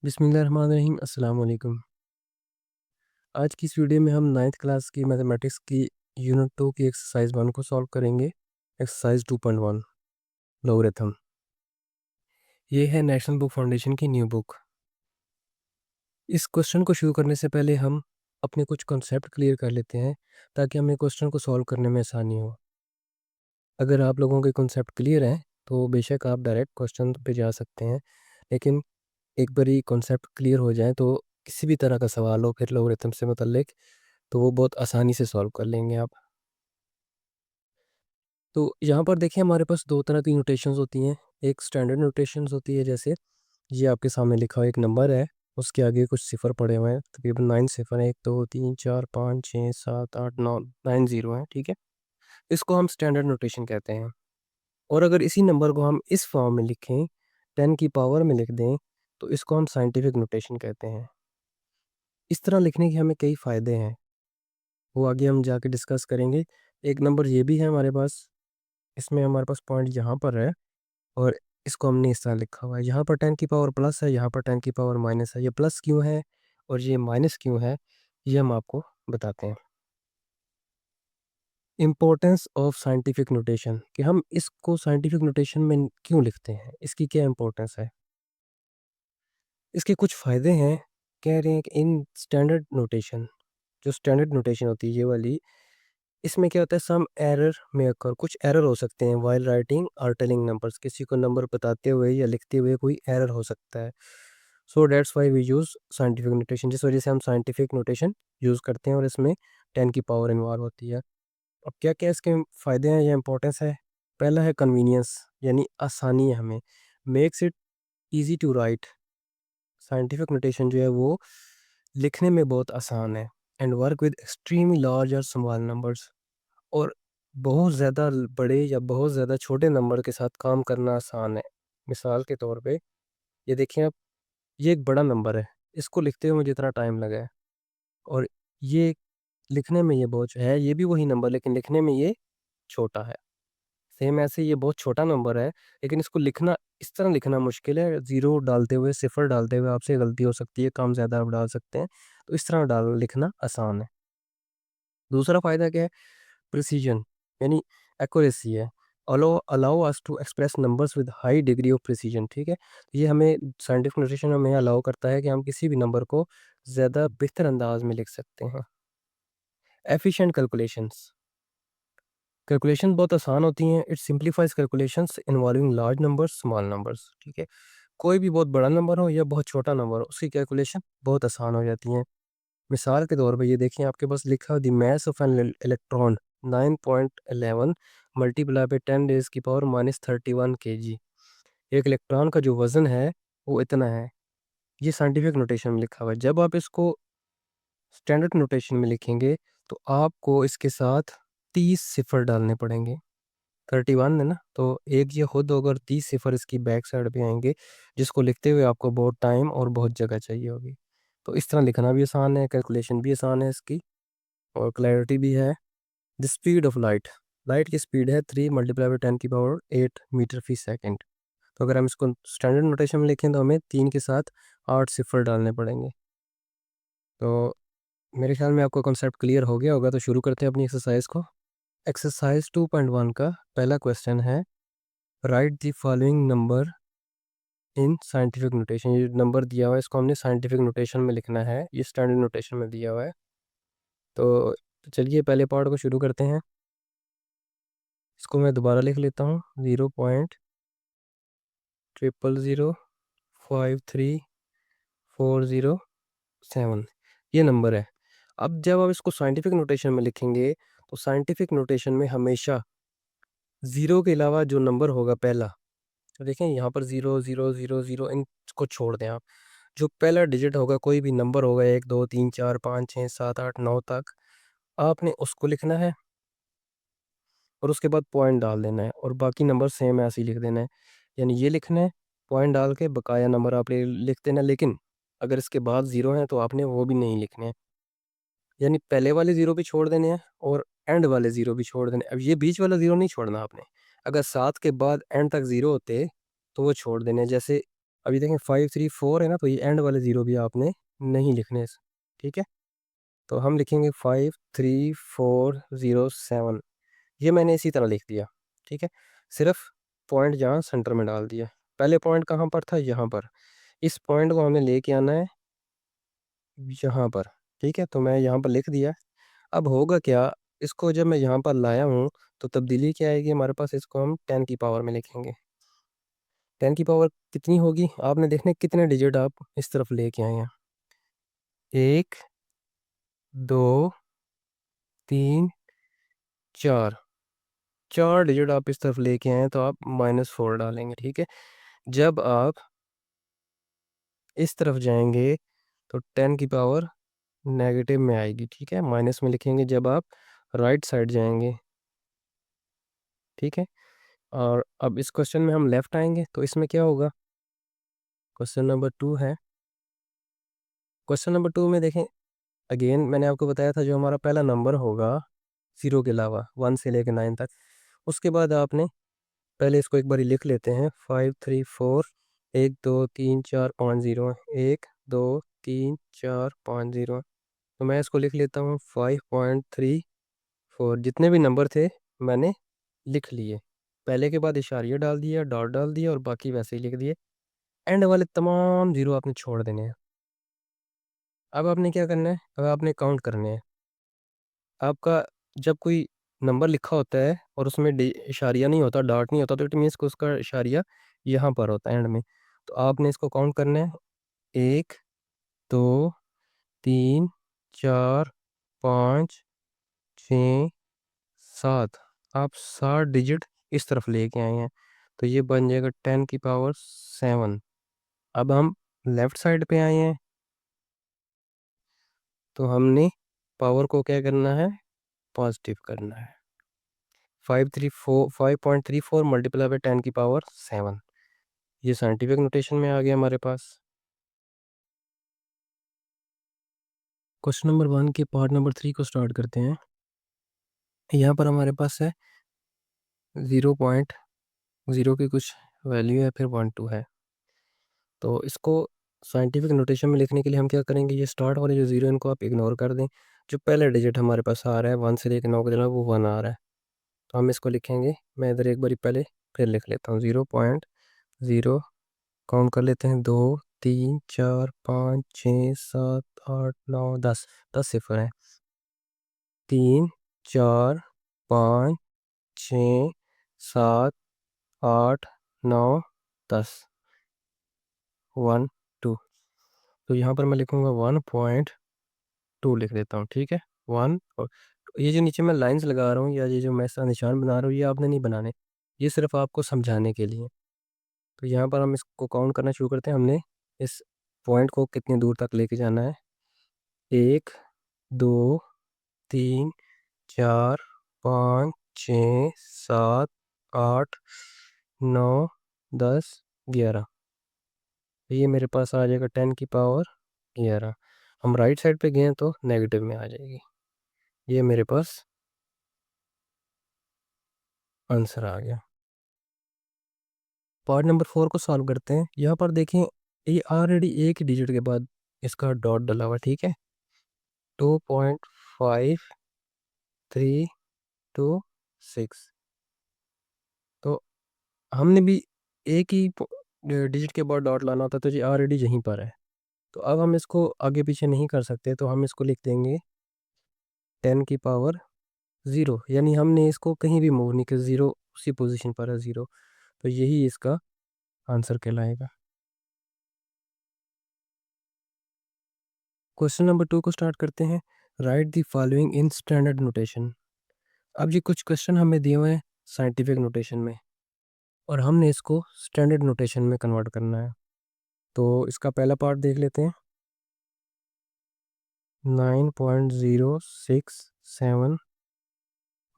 बिस्मिल्लाहिर्रहमानिर्रहीम अस्सलाम वालेकुम। आज की इस वीडियो में हम 9th क्लास की मैथमेटिक्स की यूनिट 2 की एक्सरसाइज 1 को सॉल्व करेंगे। Exercise 2.1 logarithm. ये है नेशनल बुक फाउंडेशन की न्यू बुक। इस क्वेश्चन को शुरू करने से पहले हम अपने कुछ कॉन्सेप्ट क्लियर कर लेते हैं ताकि हमें क्वेश्चन को सॉल्व करने में आसानी हो। अगर आप लोगों के कॉन्सेप्ट क्लियर हैं तो बेशक आप डायरेक्ट क्वेश्चन पे जा सकते हैं, लेकिन एक बार ये कॉन्सेप्ट क्लियर हो जाए तो किसी भी तरह का सवाल हो फिर लोगरिथम से मुतल्लिक तो वो बहुत आसानी से सॉल्व कर लेंगे आप। तो यहाँ पर देखिए हमारे पास दो तरह की नोटेशंस होती हैं। एक स्टैंडर्ड नोटेशंस होती है, जैसे ये आपके सामने लिखा हुआ एक नंबर है, उसके आगे कुछ सिफर पड़े हुए हैं, तकरीबन 9 सिफर हैं, 1 2 3 4 5 6 7 8 9 9 जीरो हैं, ठीक है। इसको हम स्टैंडर्ड नोटेशन कहते हैं। और अगर इसी नंबर को हम इस फॉर्म में लिखें, 10 की पावर में लिख दें, तो इसको हम साइंटिफिक नोटेशन कहते हैं। इस तरह लिखने के हमें कई फ़ायदे हैं, वो आगे हम जाके डिस्कस करेंगे। एक नंबर ये भी है हमारे पास, इसमें हमारे पास पॉइंट यहाँ पर है और इसको हमने इस तरह लिखा हुआ है। यहाँ पर 10 की पावर प्लस है, यहाँ पर 10 की पावर माइनस है। ये प्लस क्यों है और ये माइनस क्यों है, ये हम आपको बताते हैं। इम्पोर्टेंस ऑफ साइंटिफिक नोटेशन, कि हम इसको साइंटिफिक नोटेशन में क्यों लिखते हैं, इसकी क्या इम्पोर्टेंस है। इसके कुछ फ़ायदे हैं। कह रहे हैं कि इन स्टैंडर्ड नोटेशन, जो स्टैंडर्ड नोटेशन होती है ये वाली, इसमें क्या होता है, सम एरर में अकर, कुछ एरर हो सकते हैं व्हाइल राइटिंग और टेलिंग नंबर्स, किसी को नंबर बताते हुए या लिखते हुए कोई एरर हो सकता है। So that's why we use scientific notation, जिस वजह से हम साइंटिफिक नोटेशन यूज़ करते हैं और इसमें 10 की पावर इन्वॉल्व होती है। अब क्या क्या इसके फ़ायदे हैं या इंपॉर्टेंस है। पहला है कन्वीनियंस, यानी आसानी है हमें, makes it easy to write. Scientific notation जो है वो लिखने में बहुत आसान है। And work with extremely large और स्मॉल नंबर्स, और बहुत ज़्यादा बड़े या बहुत ज़्यादा छोटे नंबर के साथ काम करना आसान है। मिसाल के तौर पे ये देखिए आप, ये एक बड़ा नंबर है, इसको लिखते हुए मुझे इतना टाइम लगा है, और ये लिखने में ये बहुत है, ये भी वही नंबर लेकिन लिखने में ये छोटा है। सेम ऐसे ये बहुत छोटा नंबर है, लेकिन इसको लिखना इस तरह लिखना मुश्किल है, ज़ीरो डालते हुए, सिफ़र डालते हुए आपसे गलती हो सकती है, कम ज़्यादा आप डाल सकते हैं, तो इस तरह डाल लिखना आसान है। दूसरा फ़ायदा क्या है, प्रिसिजन, यानी एक्यूरेसी है। Allow us to express numbers with high degree of precision, ठीक है। ये हमें साइंटिफिक नोटेशन हमें अलाउ करता है कि हम किसी भी नंबर को ज़्यादा बेहतर अंदाज में लिख सकते हैं। एफिशिएंट कैलकुलेशंस, कैलकुलेशन बहुत आसान होती हैं। It simplifies calculations involving large numbers, small numbers, ठीक है। कोई भी बहुत बड़ा नंबर हो या बहुत छोटा नंबर हो, उसकी कैलकुलेशन बहुत आसान हो जाती हैं। मिसाल के तौर पे ये देखिए आपके पास लिखा, the mass of an electron 9.11 multiply by 10 raise की पावर -31 केजी। एक इलेक्ट्रॉन का जो वज़न है वो इतना है। ये साइंटिफिक नोटेशन में लिखा हुआ है। जब आप इसको स्टैंडर्ड नोटेशन में लिखेंगे तो आपको इसके साथ 30 सिफर डालने पड़ेंगे। 31 है ना, तो एक ये खुद होगा और 30 सिफर इसकी बैक साइड पे आएँगे, जिसको लिखते हुए आपको बहुत टाइम और बहुत जगह चाहिए होगी। तो इस तरह लिखना भी आसान है, कैलकुलेशन भी आसान है इसकी, और क्लैरिटी भी है। The speed of light, light की स्पीड है 3 मल्टीप्लाई बाय 10 की पावर 8 मीटर फी सेकंड। तो अगर हम इसको स्टैंडर्ड नोटेशन में लिखें तो हमें 3 के साथ 8 सिफर डालने पड़ेंगे। तो मेरे ख्याल में आपको कॉन्सेप्ट क्लियर हो गया होगा, तो शुरू करते हैं अपनी एक्सरसाइज को। एक्सरसाइज 2.1 का पहला क्वेश्चन है, right the following number in scientific notation. ये नंबर दिया हुआ है, इसको हमने साइंटिफिक नोटेशन में लिखना है, ये स्टैंडर्ड नोटेशन में दिया हुआ है। तो चलिए पहले पार्ट को शुरू करते हैं। इसको मैं दोबारा लिख लेता हूँ, 0.00053407 ये नंबर है। अब जब आप इसको साइंटिफिक नोटेशन में लिखेंगे तो साइंटिफिक नोटेशन में हमेशा ज़ीरो के अलावा जो नंबर होगा पहला, तो देखें यहाँ पर 0 0 0 0 इनको छोड़ दें आप। जो पहला डिजिट होगा, कोई भी नंबर होगा 1 2 3 4 5 6 7 8 9 तक, आपने उसको लिखना है और उसके बाद पॉइंट डाल देना है और बाकी नंबर सेम ऐसे ही लिख देना है। यानी ये लिखना है, पॉइंट डाल के बकाया नंबर आप लिख देना, लेकिन अगर इसके बाद ज़ीरो हैं तो आपने वो भी नहीं लिखने हैं। यानी पहले वाले ज़ीरो भी छोड़ देने हैं और एंड वाले ज़ीरो भी छोड़ देने हैं। अब ये बीच वाला ज़ीरो नहीं छोड़ना आपने। अगर 7 के बाद एंड तक ज़ीरो होते तो वो छोड़ देने हैं। जैसे अभी देखें 534 है ना, तो ये एंड वाले 0 भी आपने नहीं लिखने, ठीक है। तो हम लिखेंगे 53407, ये मैंने इसी तरह लिख दिया, ठीक है। सिर्फ पॉइंट जहाँ सेंटर में डाल दिया। पहले पॉइंट कहाँ पर था, यहाँ पर। इस पॉइंट को हमें लेके आना है यहाँ पर, ठीक है। तो मैं यहाँ पर लिख दिया। अब होगा क्या, इसको जब मैं यहाँ पर लाया हूँ तो तब्दीली क्या आएगी हमारे पास, इसको हम 10 की पावर में लिखेंगे। 10 की पावर कितनी होगी, आपने देखना है कितने डिजिट आप इस तरफ लेके आए हैं। 1 2 3 4, 4 डिजिट आप इस तरफ लेके आए हैं, तो आप -4 डालेंगे, ठीक है। जब आप इस तरफ जाएंगे तो 10 की पावर नेगेटिव में आएगी, ठीक है, माइनस में लिखेंगे जब आप राइट साइड जाएंगे, ठीक है। और अब इस क्वेश्चन में हम लेफ्ट आएंगे तो इसमें क्या होगा, क्वेश्चन नंबर 2 है। क्वेश्चन नंबर 2 में देखें, अगेन मैंने आपको बताया था जो हमारा पहला नंबर होगा 0 के अलावा 1 से लेकर 9 तक, उसके बाद आपने पहले इसको एक बार लिख लेते हैं। 534, 1 2 3 4 5 0, 1 2 3 4 5 0। तो मैं इसको लिख लेता हूँ 5.34, जितने भी नंबर थे मैंने लिख लिए। पहले के बाद इशारिया डाल दिया, डॉट डाल दिया, और बाकी वैसे ही लिख दिए। एंड वाले तमाम 0 आपने छोड़ देने हैं। अब आपने क्या करना है, अब आपने काउंट करने हैं। आपका जब कोई नंबर लिखा होता है और उसमें इशारिया नहीं होता, डॉट नहीं होता, तो इट मीन्स कि उसका इशारिया यहाँ पर होता है एंड में। तो आपने इसको काउंट करना है, 1 2 3 4 5 6 7। आप 7 डिजिट इस तरफ लेके आए हैं, तो ये बन जाएगा 10 की पावर 7। अब हम लेफ्ट साइड पे आए हैं, तो हमने पावर को क्या करना है, पॉजिटिव करना है। 5.34 मल्टीप्लाई बाय 10 की पावर 7, ये साइंटिफिक नोटेशन में आ गया हमारे पास। क्वेश्चन नंबर 1 के पार्ट नंबर 3 को स्टार्ट करते हैं। यहाँ पर हमारे पास है 0.0 की कुछ वैल्यू है, फिर 1 2 है। तो इसको साइंटिफिक नोटेशन में लिखने के लिए हम क्या करेंगे, ये स्टार्ट वाले जो 0 इनको आप इग्नोर कर दें। जो पहला डिजिट हमारे पास आ रहा है 1 से लेकर 9 के दिन वो 1 आ रहा है, तो हम इसको लिखेंगे। मैं इधर एक बारी पहले फिर लिख लेता हूँ, 0.0 काउंट कर लेते हैं, 2 3 4 5 6 7 8 9 10, 10 सिफर है। 3 4 5 6 7 8 9 10, 1 2। तो यहाँ पर मैं लिखूँगा 1.2 लिख देता हूँ, ठीक है। 1, और ये जो नीचे मैं लाइंस लगा रहा हूँ या ये जो मैं ऐसा निशान बना रहा हूँ, ये आपने नहीं बनाने, ये सिर्फ आपको समझाने के लिए। तो यहाँ पर हम इसको काउंट करना शुरू करते हैं। हमने इस पॉइंट को कितनी दूर तक लेके जाना है, 1 2 3 4 5 6 7 8 9 10 11। ये मेरे पास आ जाएगा 10 की पावर 11। हम राइट साइड पे गए तो नेगेटिव में आ जाएगी। ये मेरे पास आंसर आ गया। पार्ट नंबर 4 को सॉल्व करते हैं। यहाँ पर देखें, ये ऑलरेडी एक ही डिजिट के बाद इसका डॉट डला हुआ, ठीक है। 2.5326। तो हमने भी एक ही डिजिट के बाद डॉट लाना होता, तो ये ऑलरेडी यहीं पर है। तो अब हम इसको आगे पीछे नहीं कर सकते, तो हम इसको लिख देंगे 10 की पावर 0, यानी हमने इसको कहीं भी मूव नहीं किया, 0 उसी पोजीशन पर है 0। तो यही इसका आंसर कहलाएगा। क्वेश्चन नंबर 2 को स्टार्ट करते हैं। Right the following in standard notation. अब ये कुछ क्वेश्चन हमें दिए हुए हैं साइंटिफिक नोटेशन में, और हमने इसको स्टैंडर्ड नोटेशन में कन्वर्ट करना है। तो इसका पहला पार्ट देख लेते हैं। 9.067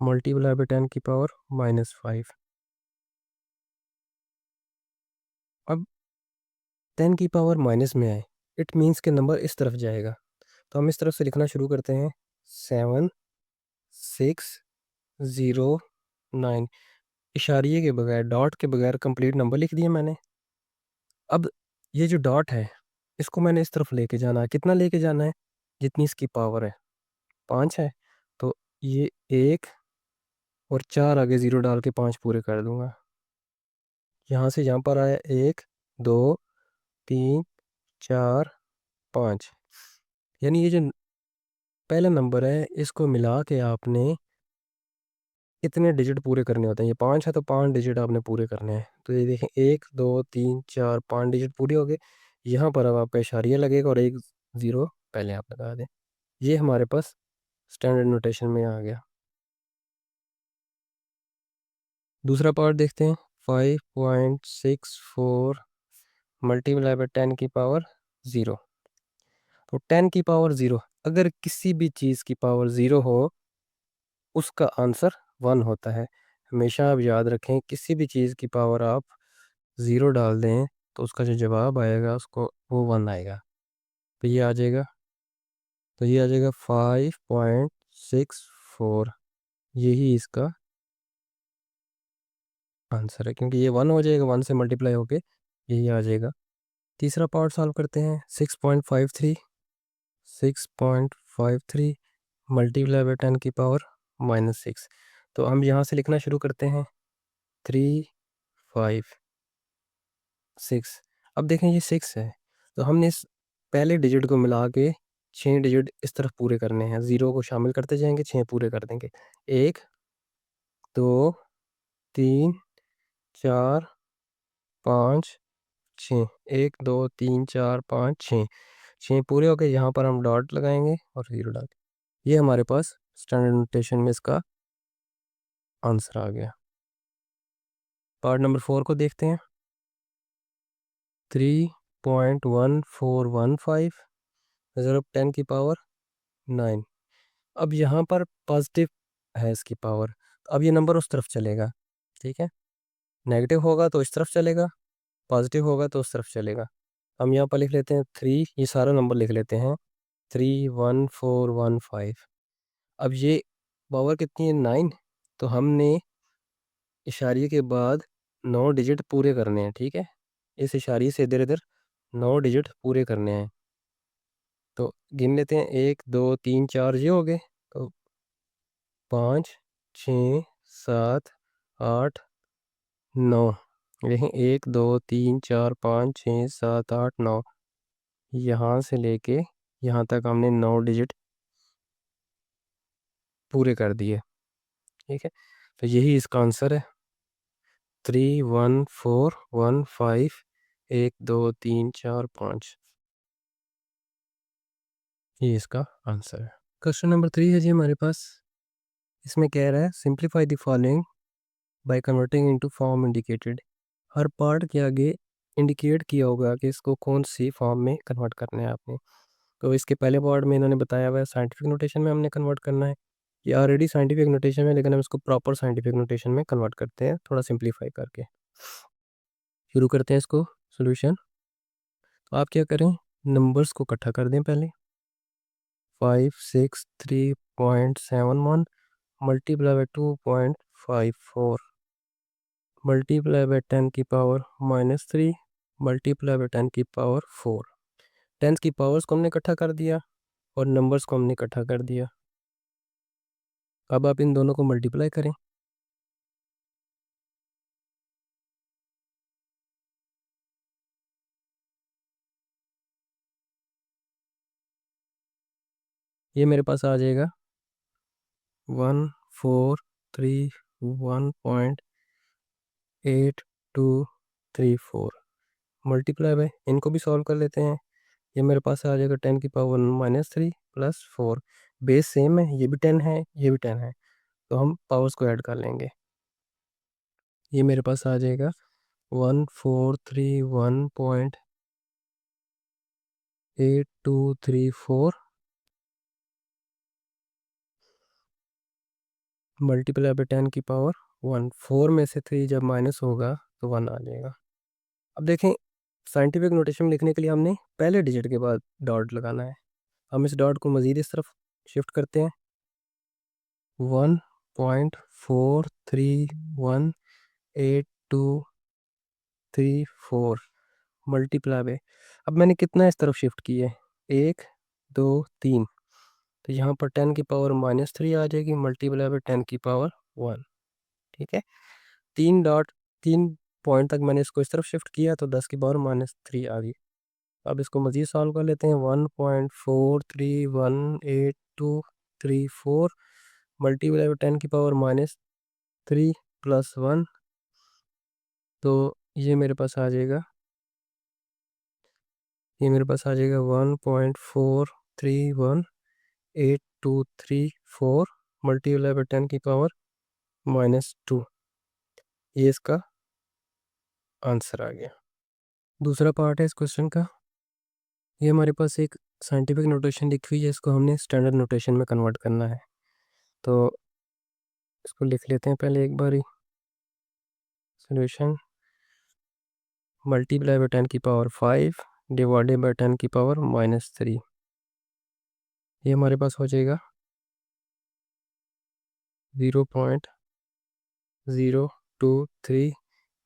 मल्टीप्लाई बाय 10 की पावर -5। अब 10 की पावर माइनस में आए, इट मीन्स के नंबर इस तरफ जाएगा। तो हम इस तरफ से लिखना शुरू करते हैं, 7609। इशारिये के बगैर, डॉट के बगैर कंप्लीट नंबर लिख दिया मैंने। अब ये जो डॉट है इसको मैंने इस तरफ लेके जाना है। कितना लेके जाना है? जितनी इसकी पावर है। 5 है तो ये 1 और 4 आगे 0 डाल के 5 पूरे कर दूंगा। यहाँ से यहाँ पर आया 1 2 3 4 5। यानी ये जो पहला नंबर है इसको मिला के आपने इतने डिजिट पूरे करने होते हैं। ये 5 है तो 5 डिजिट आपने पूरे करने हैं। तो ये देखें 1 2 3 4 5 डिजिट पूरे हो गए। यहाँ पर अब आपका इशारिया लगेगा और एक ज़ीरो पहले आप लगा दें। ये हमारे पास स्टैंडर्ड नोटेशन में आ गया। दूसरा पार्ट देखते हैं। 5.64 मल्टीप्लाई बाय 10 की पावर 0। तो 10 की पावर 0, अगर किसी भी चीज़ की पावर 0 हो उसका आंसर 1 होता है। हमेशा आप याद रखें, किसी भी चीज़ की पावर आप 0 डाल दें तो उसका जो जवाब आएगा उसको वो 1 आएगा। तो ये आ जाएगा, 5.64। यही इसका आंसर है, क्योंकि ये 1 हो जाएगा, 1 से मल्टीप्लाई होके यही आ जाएगा। तीसरा पार्ट सॉल्व करते हैं। 6.53 मल्टीप्लाई बाय 10 की पावर -6। तो हम यहाँ से लिखना शुरू करते हैं। 3 5 6। अब देखें ये 6 है तो हमने इस पहले डिजिट को मिला के 6 डिजिट इस तरफ पूरे करने हैं। 0 को शामिल करते जाएंगे, 6 पूरे कर देंगे। 1 2 3 4 5 6। 1 2 3 4 5 6। 6 पूरे हो गए। यहाँ पर हम डॉट लगाएंगे और 0 डाल। ये हमारे पास स्टैंडर्ड नोटेशन में इसका आंसर आ गया। पार्ट नंबर 4 को देखते हैं। 3.1415 ज़रूब 10 की पावर 9। अब यहाँ पर पॉजिटिव है इसकी पावर, तो अब ये नंबर उस तरफ चलेगा। ठीक है, नेगेटिव होगा तो इस तरफ चलेगा, पॉजिटिव होगा तो उस तरफ चलेगा। हम यहाँ पर लिख लेते हैं 3, ये सारा नंबर लिख लेते हैं 31415। अब ये पावर कितनी है? 9। तो हमने इशारे के बाद 9 डिजिट पूरे करने हैं। ठीक है, इस इशारे से इधर इधर 9 डिजिट पूरे करने हैं। तो गिन लेते हैं, 1 2 3 4 ये हो गए। तो 5 6 7 8 9। देखें 1 2 3 4 5 6 7 8 9। यहाँ से लेके यहाँ तक हमने 9 डिजिट पूरे कर दिए। ठीक है, तो यही इसका आंसर है। 31415 1 2 3 4 5। ये इसका आंसर है। क्वेश्चन नंबर 3 है जी हमारे पास। इसमें कह रहा है simplify the following by converting into form indicated. Her part के आगे इंडिकेट किया होगा कि इसको कौन सी फॉर्म में कन्वर्ट करना है आपने। तो इसके पहले पार्ट में इन्होंने बताया हुआ है साइंटिफिक नोटेशन में हमने कन्वर्ट करना है। ये ऑलरेडी साइंटिफिक नोटेशन में, लेकिन हम इसको प्रॉपर साइंटिफिक नोटेशन में कन्वर्ट करते हैं थोड़ा सिंप्लीफाई करके। शुरू करते हैं इसको सोल्यूशन। तो आप क्या करें, नंबर्स को इकट्ठा कर दें पहले। 563.71 मल्टीप्लाई बाय 2.54 मल्टीप्लाई बाय 10 की पावर -3 मल्टीप्लाई बाय 10 की पावर 4। टेंस की पावर्स को हमने इकट्ठा कर दिया और नंबर्स को हमने इकट्ठा कर दिया। अब आप इन दोनों को मल्टीप्लाई करें। ये मेरे पास आ जाएगा 1431.8234 मल्टीप्लाई बाय, इनको भी सॉल्व कर लेते हैं। ये मेरे पास आ जाएगा 10 की पावर -3 + 4। बेस सेम है, ये भी 10 है, ये भी 10 है, तो हम पावर्स को ऐड कर लेंगे। ये मेरे पास आ जाएगा 1431.8234 मल्टीप्लाई बाय 10 की पावर 1। 4 में से 3 जब माइनस होगा तो 1 आ जाएगा। अब देखें, साइंटिफिक नोटेशन में लिखने के लिए हमने पहले डिजिट के बाद डॉट लगाना है। हम इस डॉट को मज़ीद इस तरफ शिफ्ट करते हैं। 1.431824 मल्टीप्लाई बाय, अब मैंने कितना इस तरफ शिफ्ट किया है, 1 2 3, तो यहाँ पर 10 की पावर -3 आ जाएगी, मल्टीप्लाई बाय 10 की पावर 1। ठीक है, 3 पॉइंट तक मैंने इसको इस तरफ शिफ्ट किया तो 10 की पावर -3 आ गई। अब इसको मज़ीद सॉल्व कर लेते हैं, 1.431824 मल्टीप्लाई बाय 10 की पावर -3 प्लस 1, तो ये मेरे पास आ जाएगा, 1.431824 मल्टीप्लाई बाय 10 की पावर -2, ये इसका आंसर आ गया। दूसरा पार्ट है इस क्वेश्चन का, ये हमारे पास एक साइंटिफिक नोटेशन लिखी हुई है, इसको हमने स्टैंडर्ड नोटेशन में कन्वर्ट करना है, तो इसको लिख लेते हैं पहले एक बारी। सोल्यूशन मल्टीप्लाई बाय 10 की पावर 5 डिवाइडेड बाय 10 की पावर -3, ये हमारे पास हो जाएगा 0.023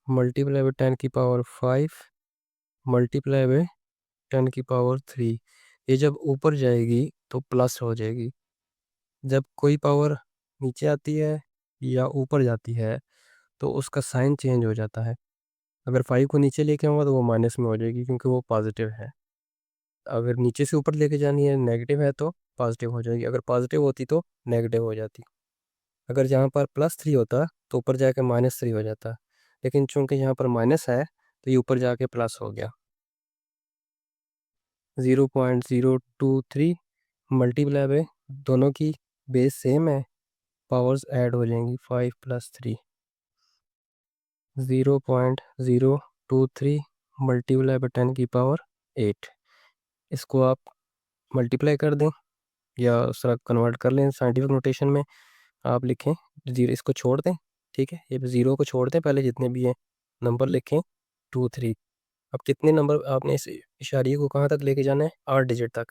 मल्टीप्लाई बाय 10 की पावर 5 मल्टीप्लाई बाय 10 की पावर 3। ये जब ऊपर जाएगी तो प्लस हो जाएगी, जब कोई पावर नीचे आती है या ऊपर जाती है तो उसका साइन चेंज हो जाता है। अगर 5 को नीचे लेके आऊँगा तो वो माइनस में हो जाएगी क्योंकि वो पॉजिटिव है। अगर नीचे से ऊपर लेके जानी है, नेगेटिव है, तो पॉजिटिव हो जाएगी, अगर पॉजिटिव होती तो नेगेटिव हो जाती। अगर जहाँ पर +3 होता तो ऊपर जाके -3 हो जाता, लेकिन चूंकि यहाँ पर माइनस है तो ये ऊपर जाके प्लस हो गया। 0.023 मल्टीप्लाई बाय, दोनों की बेस सेम है, पावर्स ऐड हो जाएंगी, 5 + 3, 0.023 मल्टीप्लाई बाय 10 की पावर 8। इसको आप मल्टीप्लाई कर दें या उस तरह कन्वर्ट कर लें साइंटिफिक नोटेशन में, आप लिखें जीरो, इसको छोड़ दें। ठीक है, ये ज़ीरो को छोड़ दें, पहले जितने भी हैं नंबर लिखें 2 3। अब कितने नंबर आपने इस इशारे को कहाँ तक लेके जाना है, 8 डिजिट तक,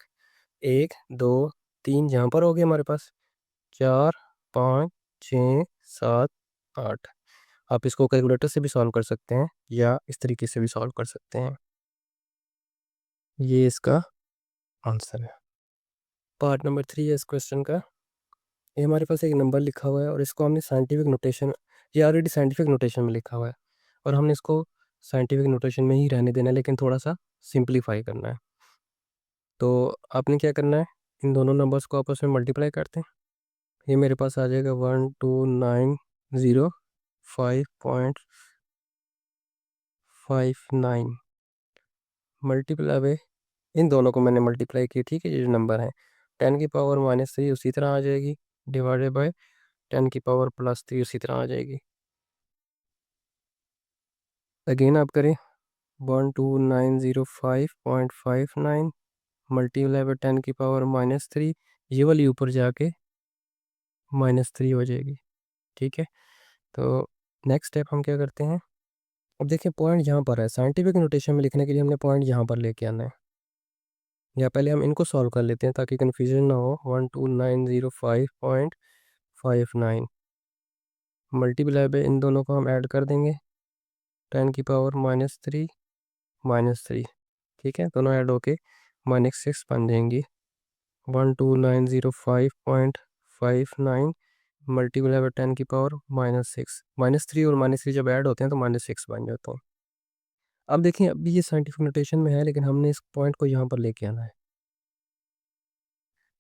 1 2 3 जहाँ पर हो गए हमारे पास, 4 5 6 7 8। आप इसको कैलकुलेटर से भी सॉल्व कर सकते हैं या इस तरीके से भी सॉल्व कर सकते हैं, ये इसका आंसर है। पार्ट नंबर 3 है इस क्वेश्चन का, ये हमारे पास एक नंबर लिखा हुआ है और इसको हमने साइंटिफिक नोटेशन, ये ऑलरेडी साइंटिफिक नोटेशन में लिखा हुआ है और हमने इसको साइंटिफिक नोटेशन में ही रहने देना है, लेकिन थोड़ा सा सिंप्लीफाई करना है। तो आपने क्या करना है, इन दोनों नंबर्स को आपस में मल्टीप्लाई करते हैं, ये मेरे पास आ जाएगा 12905.59 मल्टीप्लाई बाय, इन दोनों को मैंने मल्टीप्लाई किया। ठीक है, ये जो नंबर है 10 की पावर -3 उसी तरह आ जाएगी, डिवाइडेड बाय 10 की पावर +3 उसी तरह आ जाएगी। अगेन आप करें, 12905.59 मल्टीप्लाई बाय 10 की पावर -3, ये वाली ऊपर जाके -3 हो जाएगी। ठीक है, तो नेक्स्ट स्टेप हम क्या करते हैं, अब देखिए पॉइंट यहाँ पर है, साइंटिफिक नोटेशन में लिखने के लिए हमने पॉइंट यहाँ पर लेके आना है, या पहले हम इनको सॉल्व कर लेते हैं ताकि कन्फ्यूजन ना हो। 12905.59 मल्टीप्लाई बाय, इन दोनों को हम ऐड कर देंगे, 10 की पावर -3 -3। ठीक है, दोनों ऐड होके -6 बन जाएंगी। 12905.59 मल्टीप्लाई बाय 10 की पावर -6, -3 और -3 जब ऐड होते हैं तो -6 बन जाते हैं। अब देखिए अभी ये साइंटिफिक नोटेशन में है, लेकिन हमने इस पॉइंट को यहाँ पर लेके आना है,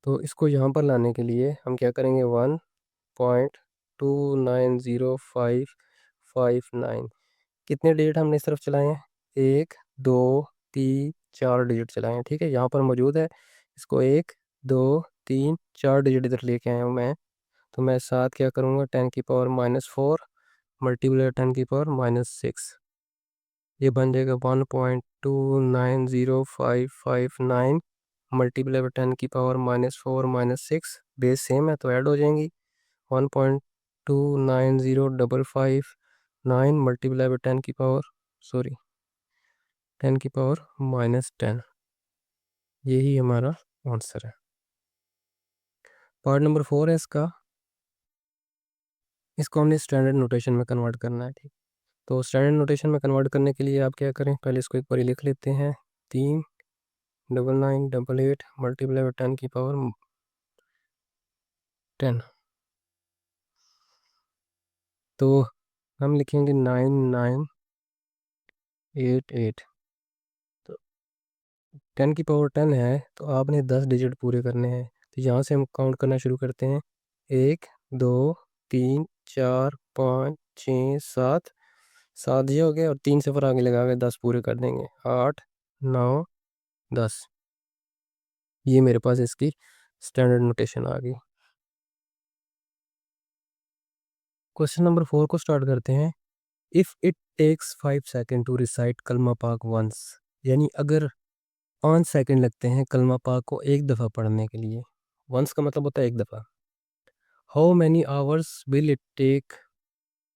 तो इसको यहाँ पर लाने के लिए हम क्या करेंगे, 1.2905559, कितने डिजिट हमने इस तरफ चलाए हैं, 1 2 3 4 डिजिट चलाए हैं। ठीक है, यहाँ पर मौजूद है, इसको 1 2 3 4 डिजिट इधर लेके आया हूँ मैं, तो मैं साथ क्या करूँगा, 10 की पावर -4 मल्टीप्लाई 10 की पावर -6, ये बन जाएगा 1.290559 मल्टीप्लाई बाय 10 की पावर -4 -6, बेस सेम है तो ऐड हो जाएंगी, 1.290559 मल्टीप्लाई बाय 10 की पावर, सॉरी 10 की पावर -10, यही हमारा आंसर है। पार्ट नंबर 4 है इसका, इसको हमने स्टैंडर्ड नोटेशन में कन्वर्ट करना है। ठीक, तो स्टैंडर्ड नोटेशन में कन्वर्ट करने के लिए आप क्या करें, पहले इसको एक बार लिख लेते हैं। 39988 मल्टीप्लाई बाई 10 तो हम लिखेंगे 9988। तो 10 है तो आपने 10 डिजिट पूरे करने हैं। तो यहाँ से हम काउंट करना शुरू करते हैं। 1 2 3 4 5 6 7। 7 ये हो गए और 3 सिफर आगे लगा के 10 पूरे कर देंगे। 8 9 10। ये मेरे पास इसकी स्टैंडर्ड नोटेशन आ गई। क्वेश्चन नंबर 4 को स्टार्ट करते हैं। If it takes 5 second to recite कलमा पाक वंस, यानी अगर 5 सेकेंड लगते हैं कलमा पाक को एक दफ़ा पढ़ने के लिए। वंस का मतलब होता है एक दफ़ा। How many hours will it take,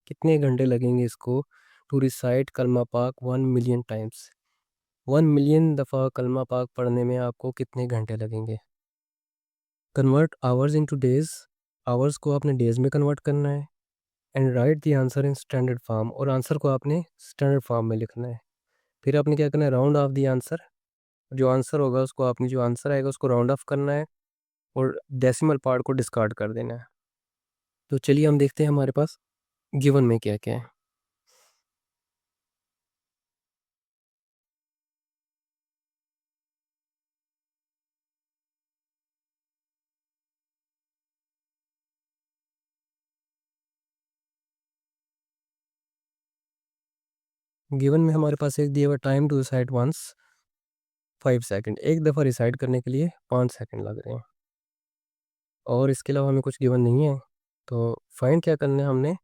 कितने घंटे लगेंगे इसको, टू रिसाइट कलमा पाक 1 मिलियन टाइम्स, 1 मिलियन दफ़ा कलमा पाक पढ़ने में आपको कितने घंटे लगेंगे। Convert hours into days, hours को आपने डेज में कन्वर्ट करना है। And right the answer in standard form, और आंसर को आपने स्टैंडर्ड फॉर्म में लिखना है। फिर आपने क्या करना है, राउंड ऑफ द आंसर, जो आंसर होगा उसको आपने, जो आंसर आएगा उसको राउंड ऑफ करना है और डेसिमल पार्ट को डिस्कार्ड कर देना है। तो चलिए हम देखते हैं हमारे पास गिवन में क्या क्या है। गिवन में हमारे पास एक दिया हुआ time to recite once 5 second, एक दफ़ा रिसाइट करने के लिए 5 सेकेंड लग रहे हैं, और इसके अलावा हमें कुछ गिवन नहीं है। तो फाइंड क्या करना है हमने,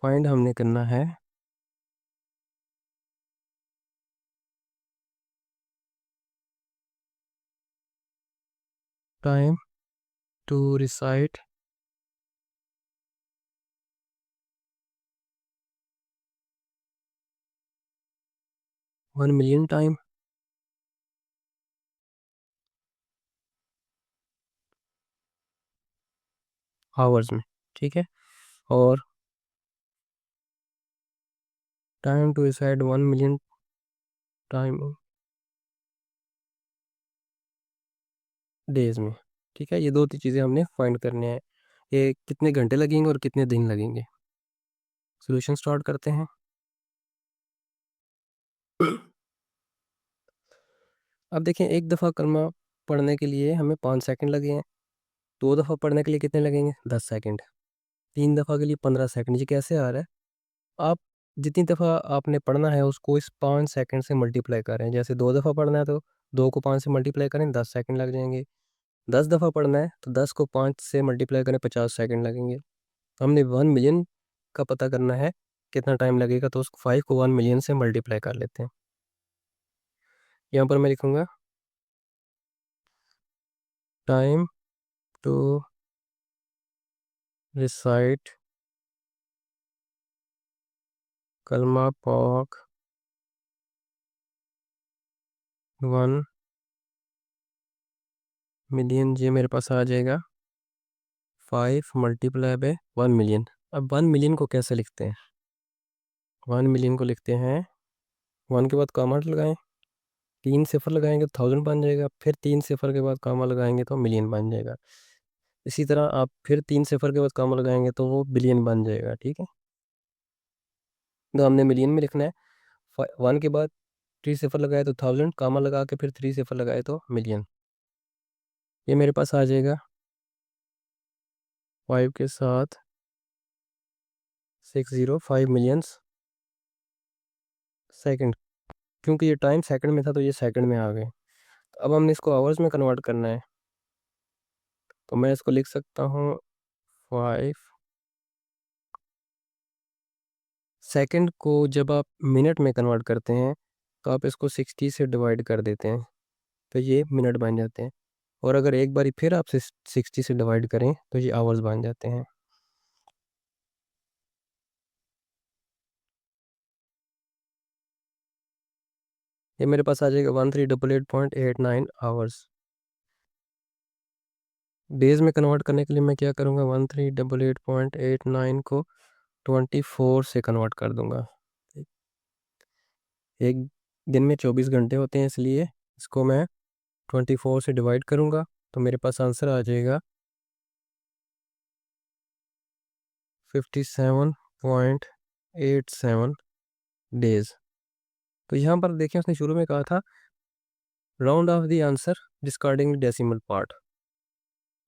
फाइंड हमने करना है time to recite 1 million time, hours में, ठीक है। और time to recite 1 million time days में, ठीक है। ये दो तीन चीज़ें हमने फाइंड करने हैं, ये कितने घंटे लगेंगे और कितने दिन लगेंगे। सॉल्यूशन स्टार्ट करते हैं। अब देखें, एक दफ़ा कलमा पढ़ने के लिए हमें 5 सेकंड लगे हैं, 2 दफ़ा पढ़ने के लिए कितने लगेंगे, 10 सेकंड, 3 दफ़ा के लिए 15 सेकंड। ये कैसे आ रहा है, आप जितनी दफ़ा आपने पढ़ना है उसको इस 5 सेकंड से मल्टीप्लाई करें। जैसे 2 दफ़ा पढ़ना है तो 2 को 5 से मल्टीप्लाई करें, 10 सेकंड लग जाएंगे। 10 दफ़ा पढ़ना है तो 10 को 5 से मल्टीप्लाई करें, 50 सेकंड लगेंगे। हमने 1 मिलियन का पता करना है कितना टाइम लगेगा, तो उस 5 को 1 मिलियन से मल्टीप्लाई कर लेते हैं। यहाँ पर मैं लिखूँगा टाइम टू रिसाइट कलमा पाक 1 मिलियन, ये मेरे पास आ जाएगा 5 मल्टीप्लाई बाय 1 मिलियन। अब 1 मिलियन को कैसे लिखते हैं, 1 मिलियन को लिखते हैं, 1 के बाद कामा लगाएं, 3 सिफर लगाएंगे तो 1000 बन जाएगा, फिर 3 सिफर के बाद कामा लगाएंगे तो मिलियन बन जाएगा। इसी तरह आप फिर 3 सिफर के बाद कामा लगाएंगे तो वो बिलियन बन जाएगा, ठीक है। तो हमने मिलियन में लिखना है। 1 के बाद 3 सिफर लगाए तो 1000, कामा लगा के फिर 3 सिफर लगाए तो मिलियन। ये मेरे पास आ जाएगा 5 के साथ 605 मिलियंस सेकंड, क्योंकि ये टाइम सेकंड में था तो ये सेकंड में आ गए। तो अब हमने इसको आवर्स में कन्वर्ट करना है, तो मैं इसको लिख सकता हूँ 5 सेकंड को जब आप मिनट में कन्वर्ट करते हैं तो आप इसको 60 से डिवाइड कर देते हैं, तो ये मिनट बन जाते हैं। और अगर एक बारी फिर आप 60 से डिवाइड करें तो ये आवर्स बन जाते हैं। ये मेरे पास आ जाएगा 1388.89 आवर्स। डेज में कन्वर्ट करने के लिए मैं क्या करूँगा, 1388.89 को 24 से कन्वर्ट कर दूंगा। एक दिन में 24 घंटे होते हैं, इसलिए इसको मैं 24 से डिवाइड करूँगा, तो मेरे पास आंसर आ जाएगा 57.87 डेज। तो यहाँ पर देखें, उसने शुरू में कहा था round of the answer discarding decimal part.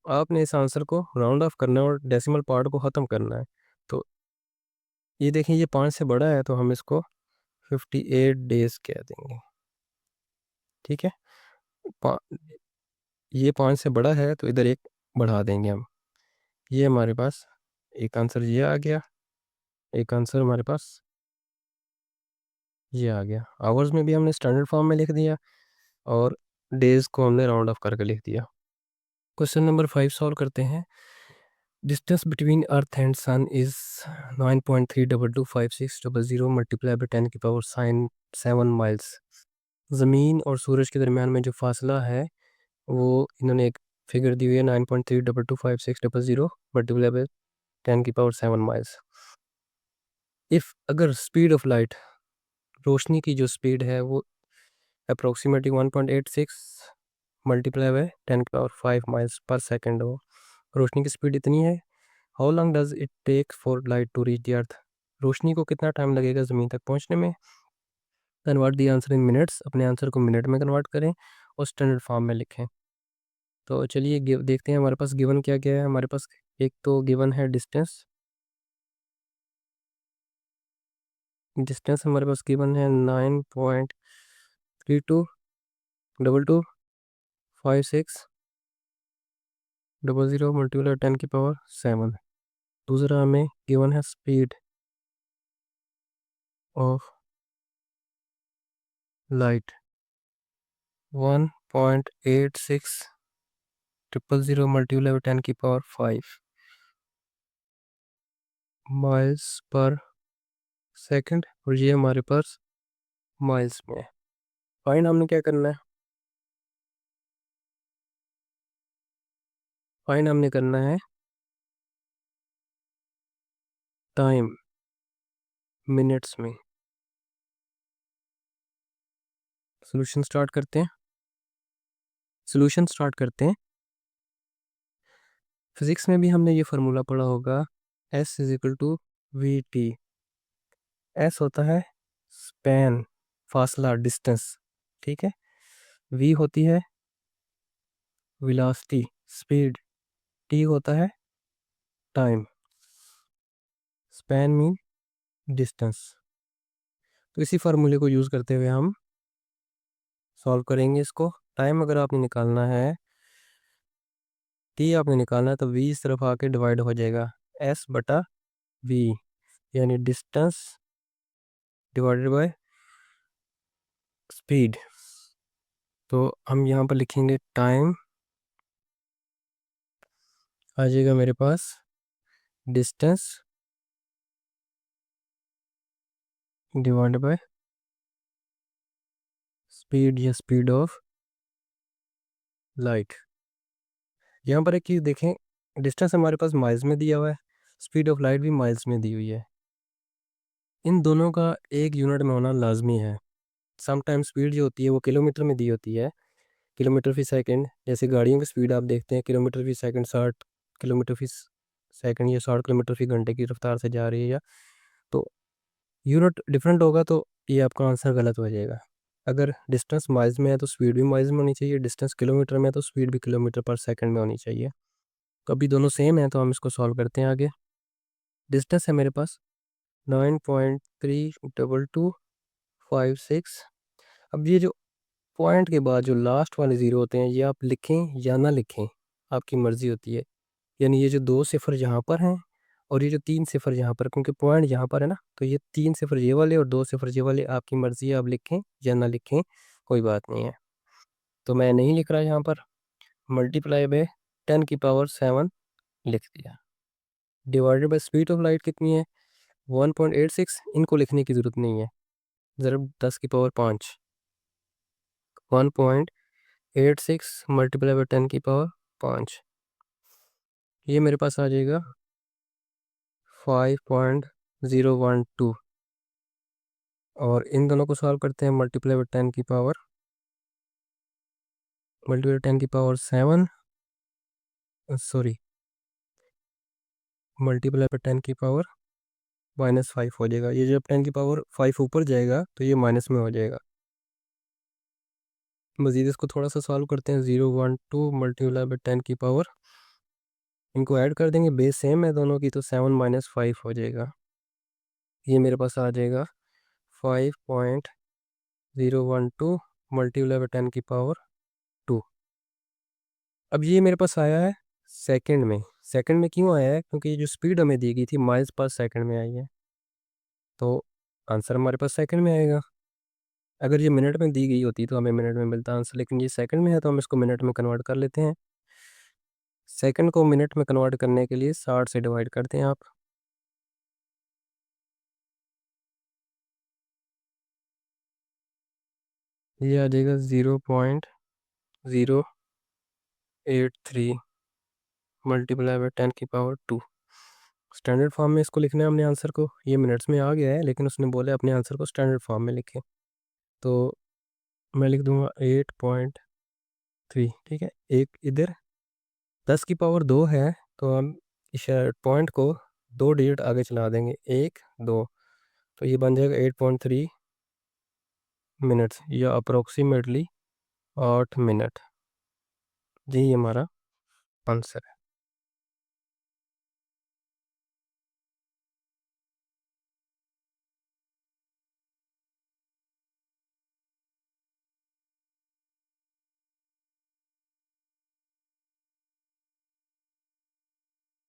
आपने इस आंसर को राउंड ऑफ करना है और डेसिमल पार्ट को ख़त्म करना है। तो ये देखें, ये 5 से बड़ा है, तो हम इसको 58 डेज कह देंगे। ठीक है, ये 5 से बड़ा है, तो इधर एक बढ़ा देंगे हम। ये हमारे पास एक आंसर ये आ गया, एक आंसर हमारे पास ये आ गया। आवर्स में भी हमने स्टैंडर्ड फॉर्म में लिख दिया और डेज को हमने राउंड ऑफ करके लिख दिया। क्वेश्चन नंबर 5 सॉल्व करते हैं। Distance between earth and sun is 9.3225600 multiply by 10 की पावर साइन 7 माइल्स। ज़मीन और सूरज के दरमियान में जो फासला है वो इन्होंने एक फिगर दी हुई है 9.3225600 मल्टीप्लाई बाई 10 की पावर 7 माइल्स। इफ़ अगर स्पीड ऑफ लाइट, रोशनी की जो स्पीड है वो अप्रोक्सीमेटली 1.86 मल्टीप्लाई बाई 10 की पावर 5 माइल्स पर सेकेंड हो, रोशनी की स्पीड इतनी है। How long does it take for light to reach the earth, रोशनी को कितना टाइम लगेगा ज़मीन तक पहुंचने में। Convert the answer in minutes, अपने आंसर को मिनट में कन्वर्ट करें और स्टैंडर्ड फॉर्म में लिखें। तो चलिए देखते हैं हमारे पास गिवन क्या क्या है। हमारे पास एक तो गिवन है डिस्टेंस, डिस्टेंस हमारे पास गिवन है 9.32225600 मल्टीप्लाई 10 की पावर 7। दूसरा हमें गिवन है speed of light 1.8600 multiply by 10 की पावर 5 माइल्स पर सेकंड, और ये हमारे पास माइल्स में है। फाइंड हमने क्या करना है, फाइंड हमने करना है टाइम मिनट्स में। सॉल्यूशन स्टार्ट करते हैं, सॉल्यूशन स्टार्ट करते हैं। फिजिक्स में भी हमने ये फार्मूला पढ़ा होगा, S is equal to V T. S होता है स्पैन, फासला, डिस्टेंस, ठीक है। वी होती है वेलोसिटी, स्पीड। टी होता है टाइम, स्पैन मीन डिस्टेंस। तो इसी फार्मूले को यूज़ करते हुए हम सॉल्व करेंगे इसको। टाइम अगर आपने निकालना है, टी आपने निकालना है, तो वी इस तरफ आके डिवाइड हो जाएगा एस बटा वी, यानी डिस्टेंस डिवाइडेड बाय स्पीड। तो हम यहाँ पर लिखेंगे टाइम, आ जाएगा मेरे पास डिस्टेंस डिवाइडेड बाय स्पीड या स्पीड ऑफ लाइट। यहाँ पर एक चीज़ देखें, डिस्टेंस हमारे पास माइल्स में दिया हुआ है, स्पीड ऑफ लाइट भी माइल्स में दी हुई है। इन दोनों का एक यूनिट में होना लाजमी है। समटाइम्स स्पीड जो होती है वो किलोमीटर में दी होती है, किलोमीटर फी सेकंड। जैसे गाड़ियों की स्पीड आप देखते हैं किलोमीटर फी सेकंड, 60 किलोमीटर फी सेकंड या 60 किलोमीटर फी घंटे की रफ्तार से जा रही है, या तो यूनिट डिफरेंट होगा तो ये आपका आंसर गलत हो जाएगा। अगर डिस्टेंस माइल्स में है तो स्पीड भी माइल्स में होनी चाहिए, डिस्टेंस किलोमीटर में है तो स्पीड भी किलोमीटर पर सेकंड में होनी चाहिए। तो अभी दोनों सेम है, तो हम इसको सॉल्व करते हैं आगे। डिस्टेंस है मेरे पास 9.32256। अब ये जो पॉइंट के बाद जो लास्ट वाले ज़ीरो होते हैं, ये आप लिखें या ना लिखें, आपकी मर्ज़ी होती है। यानी ये जो 2 सिफर यहाँ पर हैं और ये जो 3 सिफर यहाँ पर, क्योंकि पॉइंट यहाँ पर है ना, तो ये 3 सिफर ये वाले और 2 सिफर ये वाले, आपकी मर्ज़ी है, आप लिखें या ना लिखें, कोई बात नहीं है। तो मैं नहीं लिख रहा यहाँ पर, मल्टीप्लाई बाय 10 की पावर 7 लिख दिया। Divided by speed of light कितनी है, 1.86, इनको लिखने की ज़रूरत नहीं है। ज़रूर 10 की पावर 5, 1.86 मल्टीप्लाई बाय 10 की पावर 5। ये मेरे पास आ जाएगा 5.012 और इन दोनों को सॉल्व करते हैं मल्टीप्लाई बाय 10 की पावर 7 सॉरी मल्टीप्लाई बाय 10 की पावर -5 हो जाएगा। ये जब 10 की पावर 5 ऊपर जाएगा तो ये माइनस में हो जाएगा। मज़ीद इसको थोड़ा सा सॉल्व करते हैं। 012 मल्टीप्लाई बाय 10 की पावर, इनको ऐड कर देंगे, बेस सेम है दोनों की, तो 7 - 5 हो जाएगा। ये मेरे पास आ जाएगा 5.012 मल्टीप्लाई बाय 10 की पावर 2। अब ये मेरे पास आया है सेकंड में। सेकंड में क्यों आया है? क्योंकि ये जो स्पीड हमें दी गई थी माइल्स पर सेकंड में आई है, तो आंसर हमारे पास सेकंड में आएगा। अगर ये मिनट में दी गई होती तो हमें मिनट में मिलता आंसर, लेकिन ये सेकंड में है तो हम इसको मिनट में कन्वर्ट कर लेते हैं। सेकंड को मिनट में कन्वर्ट करने के लिए 60 से डिवाइड करते हैं आप। ये आ जाएगा 0.083 मल्टीप्लाई बाय 10 की पावर 2। स्टैंडर्ड फॉर्म में इसको लिखना है हमने आंसर को। ये मिनट्स में आ गया है लेकिन उसने बोला अपने आंसर को स्टैंडर्ड फॉर्म में लिखें, तो मैं लिख दूंगा 8.3। ठीक है, एक इधर 10 की पावर 2 है, तो हम इस पॉइंट को 2 डिजिट आगे चला देंगे, 1 2, तो ये बन जाएगा 8.3 मिनट्स या अप्रोक्सीमेटली 8 मिनट। जी, ये हमारा आंसर है।